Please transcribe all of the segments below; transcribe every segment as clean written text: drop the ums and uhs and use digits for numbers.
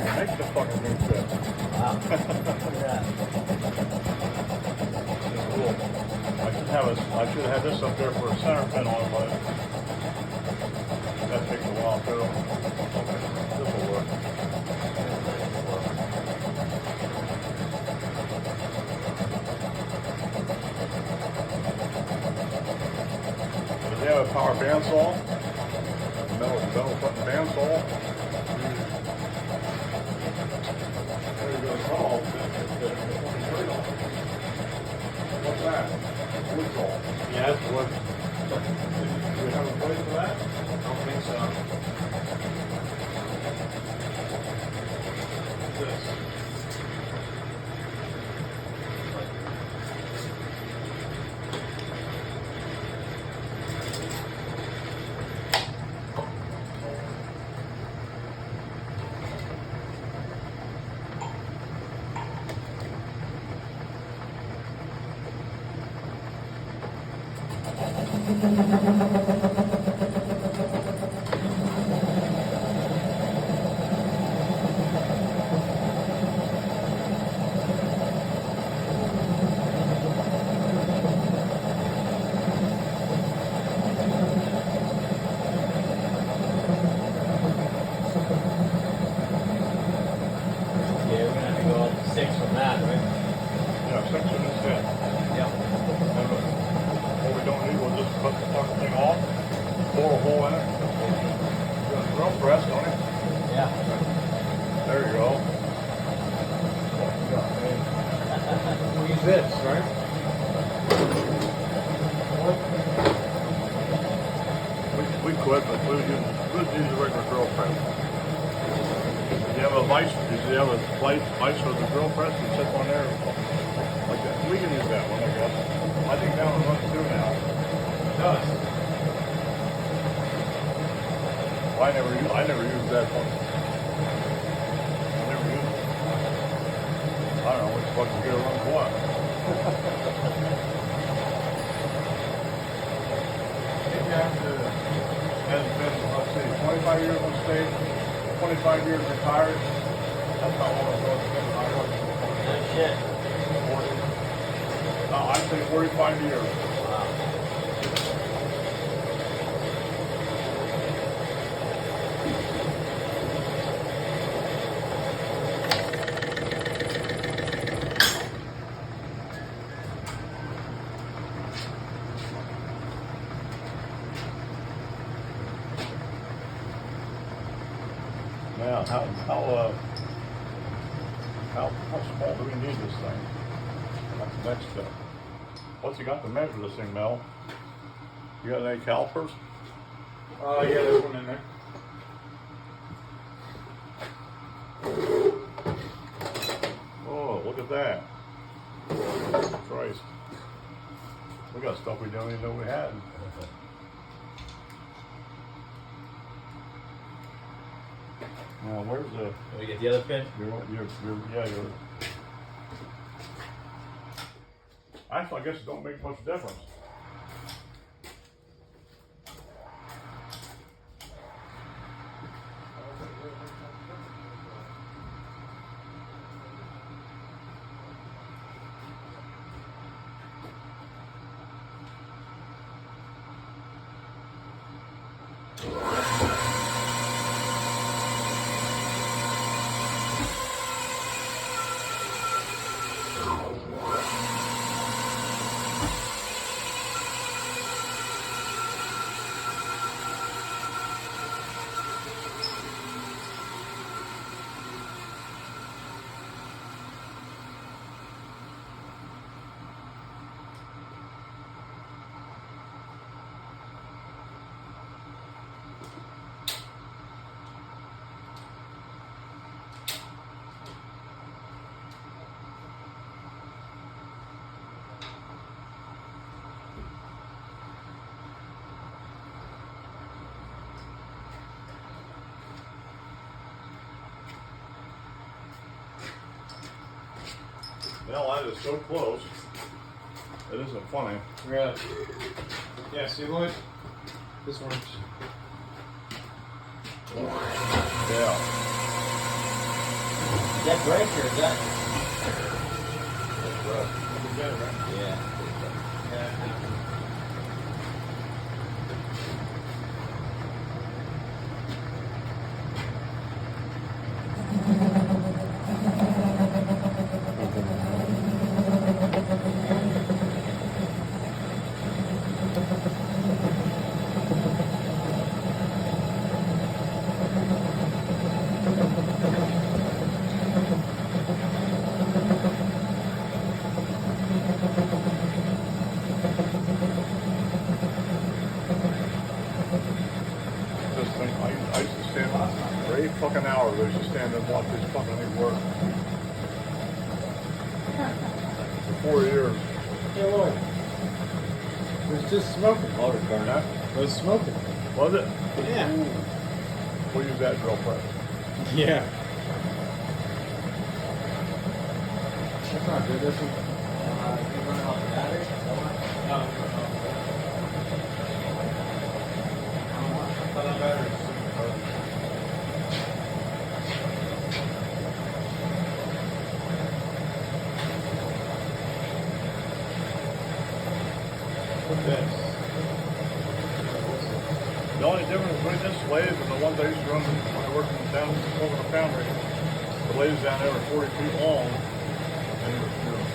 even make the fucking new fit. Wow. Look at that. Cool. I should have had this up there for a center pin on, but that takes a while too. Okay, this will work. Does he have a power bandsaw? Metal fucking bandsaw? There you go. Oh, what's that? Wood saw. Yeah, it's wood. Do we have a place for that? I don't think so. What's this? Vice with the drill press and sit on there like that. We can use that one, I guess. I think that one runs too now. It does. Well, I never used that one. I never used it. I don't know which fucking gear runs what. I think you have to, has been, let's see, 25 years on state, 25 years retired. That's not what it was. Shit. 40. No, I'd say 45 years. Wow. Now, how small do we need this thing? That's the next step. What's he got to measure this thing, Mel? You got any calipers? Yeah, there's one in there. Oh, look at that. Christ. We got stuff we don't even know we had. Now, where's the... Can we get the other pin? Actually, I guess it don't make much difference. Well, that is so close. It isn't funny. Really? Yeah, see, Lloyd? This works. Yeah. that break or is that? That's rough. Pretty good, right? Yeah. Yeah. This thing, I used to stand for 8 fucking hours. I used to stand and watch this fucking thing work. For 4 years. Hey, Lloyd. It was just smoking. Motor's burning up. It was smoking. Was it? Yeah. We'll use that drill press. Yeah. That's not good, is it? You running off the battery? What's this? The only difference between this lathe and the ones I used to run when I worked in down over the foundry, the lathes down there were 40 feet long, and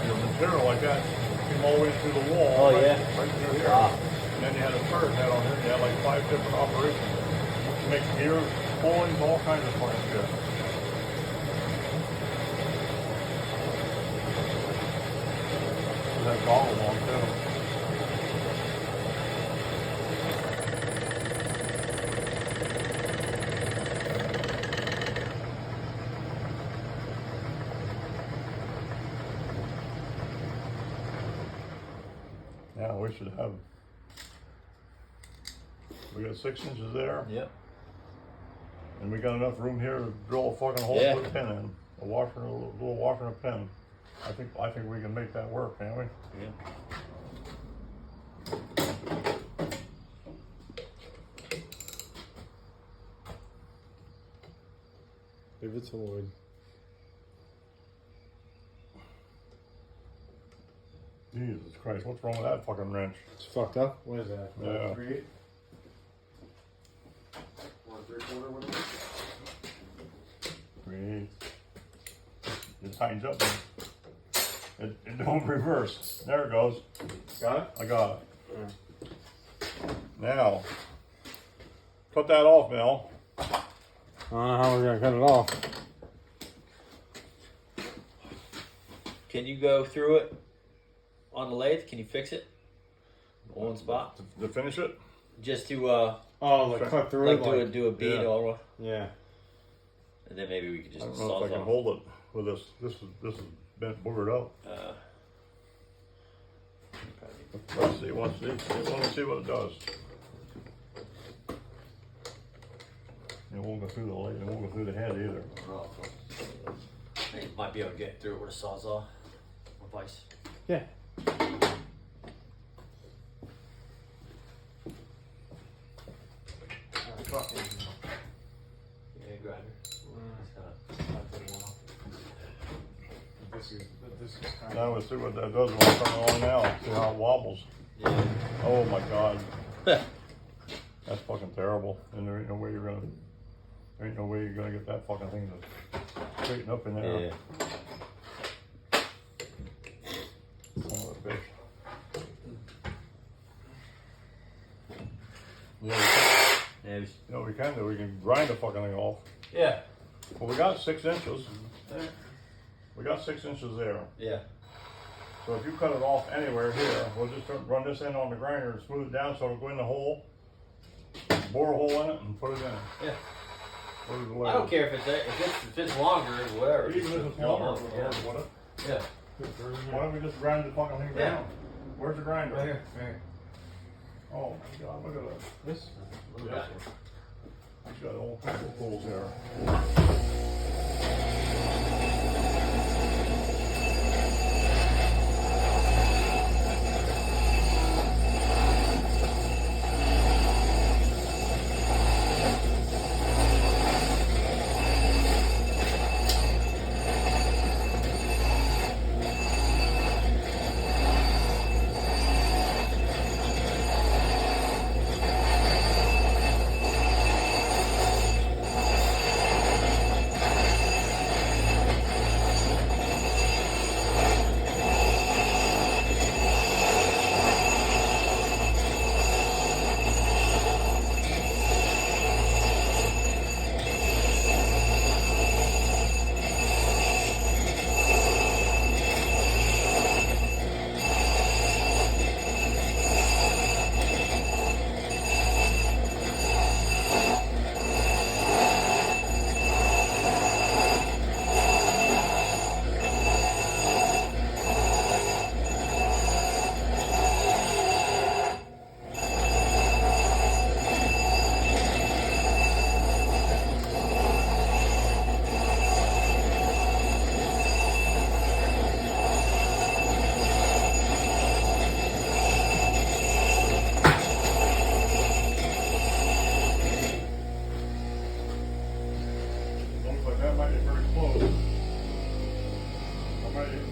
your material like that came all the way through the wall. Oh, right, yeah. right through here. Ah. And then you had a third head on here. You had like 5 different operations. You make gears, pulleys, all kinds of fucking shit. That goggle on too. Yeah, we should have. We got 6 inches there, Yep. and we got enough room here to drill a fucking hole Yeah. with a pin in, a washer, a little washer and a pin. I think we can make that work, can't we? Yeah. Give it to Lloyd. Jesus Christ, what's wrong with that fucking wrench? It's fucked up. What is that? Yeah. 3/8? 1 3/4, whatever. It tightens up. It don't reverse. There it goes. Got it? I got it. Now, cut that off, Mel. I don't know how we're gonna cut it off. Can you go through it on the lathe? Can you fix it? On one spot? To finish it? Just to Oh, like cut through like it? do a bead yeah. or Yeah. and then maybe we could I just don't know if I can off. hold it with this. This is bent boogered up. Let's see. Let's see what it does. It won't go through the leg. It won't go through the head either. Oh, you might be able to get through it with a sawzall or vice. Yeah. Fucking. Yeah, grinder. This is kind Now we'll see what that does when I turn it on now. See how it wobbles. Yeah. Oh my God. That's fucking terrible. And there ain't no way you're gonna get that fucking thing to straighten up in there. Yeah. Oh, that bitch. Yeah, Yeah. you know what we can do? We can grind the fucking thing off. Yeah. Well, we got 6 inches. We got 6 inches there. Yeah. So if you cut it off anywhere here, we'll just run this in on the grinder and smooth it down so it'll go in the hole, bore a hole in it, and put it in. Yeah. Put it I away. don't care if it's longer or whatever. Even if it's longer, Yeah. whatever. Yeah. Why don't we just grind the fucking thing Yeah. down? Where's the grinder? Right here. Right here. Oh my God, look at that. This? Look at that. He's got all kinds of tools here. looks like that might be pretty close. I might